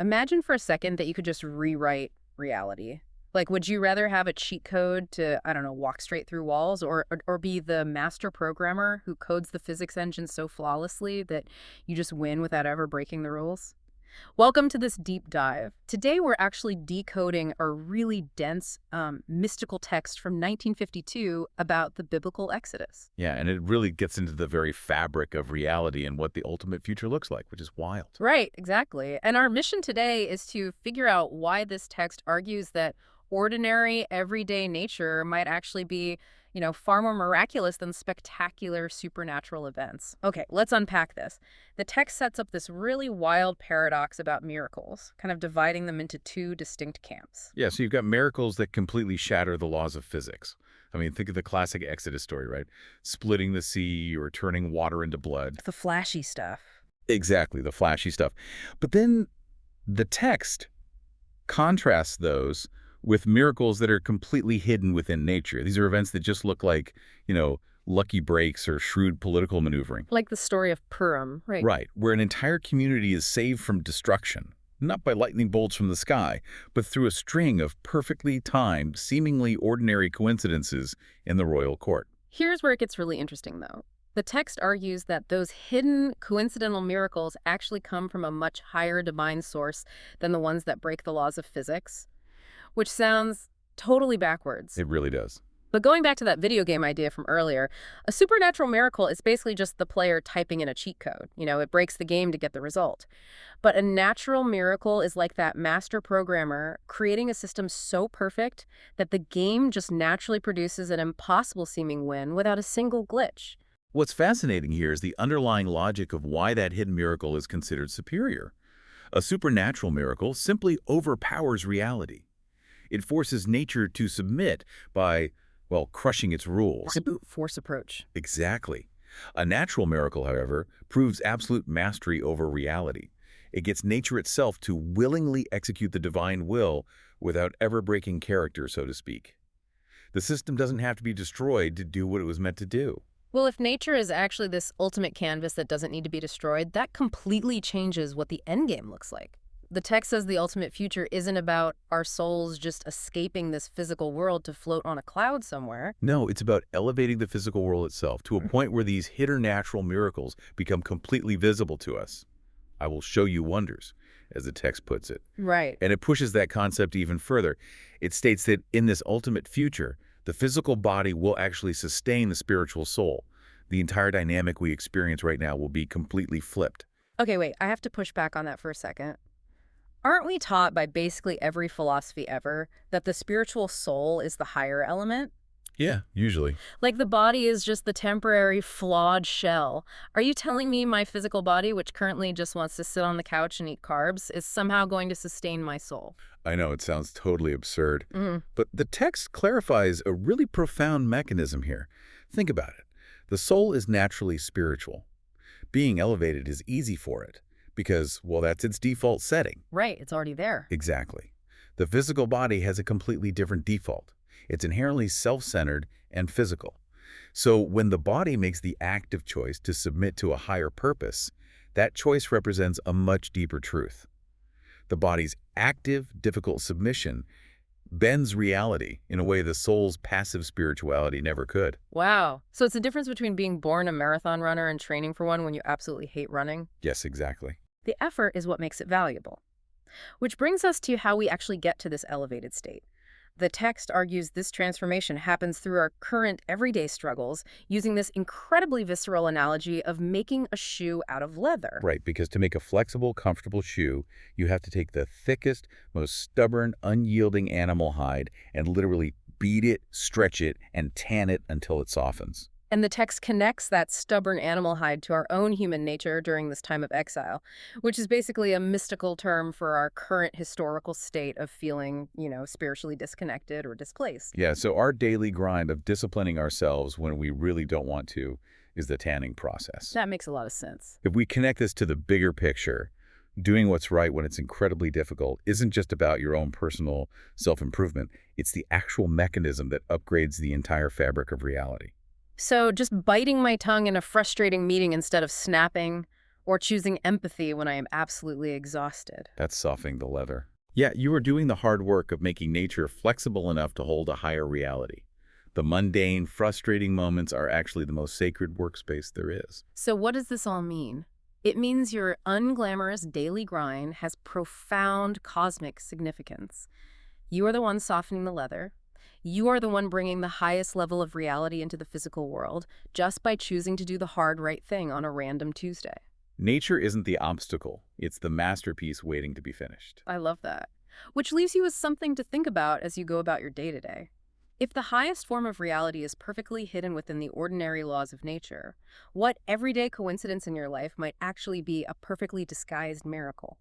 Imagine for a second that you could just rewrite reality. Like, would you rather have a cheat code to, I don't know, walk straight through walls or be the master programmer who codes the physics engine so flawlessly that you just win without ever breaking the rules? Welcome to this deep dive. Today we're actually decoding a really dense, mystical text from 1952 about the biblical Exodus. Yeah, and it really gets into the very fabric of reality and what the ultimate future looks like, which is wild. Right, exactly. And our mission today is to figure out why this text argues that ordinary, everyday nature might actually be, far more miraculous than spectacular supernatural events. Okay, let's unpack this. The text sets up this really wild paradox about miracles, kind of dividing them into two distinct camps. Yeah, so you've got miracles that completely shatter the laws of physics. I mean, think of the classic Exodus story, right? Splitting the sea or turning water into blood. The flashy stuff. Exactly, the flashy stuff. But then the text contrasts those with miracles that are completely hidden within nature. These are events that just look like, lucky breaks or shrewd political maneuvering. Like the story of Purim, right? Right, where an entire community is saved from destruction, not by lightning bolts from the sky, but through a string of perfectly timed, seemingly ordinary coincidences in the royal court. Here's where it gets really interesting, though. The text argues that those hidden, coincidental miracles actually come from a much higher divine source than the ones that break the laws of physics, which sounds totally backwards. It really does. But going back to that video game idea from earlier, a supernatural miracle is basically just the player typing in a cheat code. It breaks the game to get the result. But a natural miracle is like that master programmer creating a system so perfect that the game just naturally produces an impossible-seeming win without a single glitch. What's fascinating here is the underlying logic of why that hidden miracle is considered superior. A supernatural miracle simply overpowers reality. It forces nature to submit by, crushing its rules. A brute force approach. Exactly. A natural miracle, however, proves absolute mastery over reality. It gets nature itself to willingly execute the divine will without ever breaking character, so to speak. The system doesn't have to be destroyed to do what it was meant to do. Well, if nature is actually this ultimate canvas that doesn't need to be destroyed, that completely changes what the endgame looks like. The text says the ultimate future isn't about our souls just escaping this physical world to float on a cloud somewhere. No, it's about elevating the physical world itself to a point where these hidden natural miracles become completely visible to us. I will show you wonders, as the text puts it. Right. And it pushes that concept even further. It states that in this ultimate future, the physical body will actually sustain the spiritual soul. The entire dynamic we experience right now will be completely flipped. Okay, wait, I have to push back on that for a second. Aren't we taught by basically every philosophy ever that the spiritual soul is the higher element? Yeah, usually. Like the body is just the temporary, flawed shell. Are you telling me my physical body, which currently just wants to sit on the couch and eat carbs, is somehow going to sustain my soul? I know, it sounds totally absurd. But the text clarifies a really profound mechanism here. Think about it. The soul is naturally spiritual. Being elevated is easy for it because, that's its default setting. Right, it's already there. Exactly. The physical body has a completely different default. It's inherently self-centered and physical. So when the body makes the active choice to submit to a higher purpose, that choice represents a much deeper truth. The body's active, difficult submission bends reality in a way the soul's passive spirituality never could. Wow. So it's the difference between being born a marathon runner and training for one when you absolutely hate running? Yes, exactly. The effort is what makes it valuable. Which brings us to how we actually get to this elevated state. The text argues this transformation happens through our current everyday struggles, using this incredibly visceral analogy of making a shoe out of leather. Right, because to make a flexible, comfortable shoe, you have to take the thickest, most stubborn, unyielding animal hide and literally beat it, stretch it, and tan it until it softens. And the text connects that stubborn animal hide to our own human nature during this time of exile, which is basically a mystical term for our current historical state of feeling, spiritually disconnected or displaced. Yeah, so our daily grind of disciplining ourselves when we really don't want to is the tanning process. That makes a lot of sense. If we connect this to the bigger picture, doing what's right when it's incredibly difficult isn't just about your own personal self-improvement. It's the actual mechanism that upgrades the entire fabric of reality. So just biting my tongue in a frustrating meeting instead of snapping, Or choosing empathy when I am absolutely exhausted. That's softening the leather. Yeah, you are doing the hard work of making nature flexible enough to hold a higher reality. The mundane, frustrating moments are actually the most sacred workspace there is. So what does this all mean? It means your unglamorous daily grind has profound cosmic significance. You are the one softening the leather. You are the one bringing the highest level of reality into the physical world just by choosing to do the hard right thing on a random Tuesday. Nature isn't the obstacle, it's the masterpiece waiting to be finished. I love that. Which leaves you with something to think about as you go about your day-to-day. If the highest form of reality is perfectly hidden within the ordinary laws of nature, what everyday coincidence in your life might actually be a perfectly disguised miracle?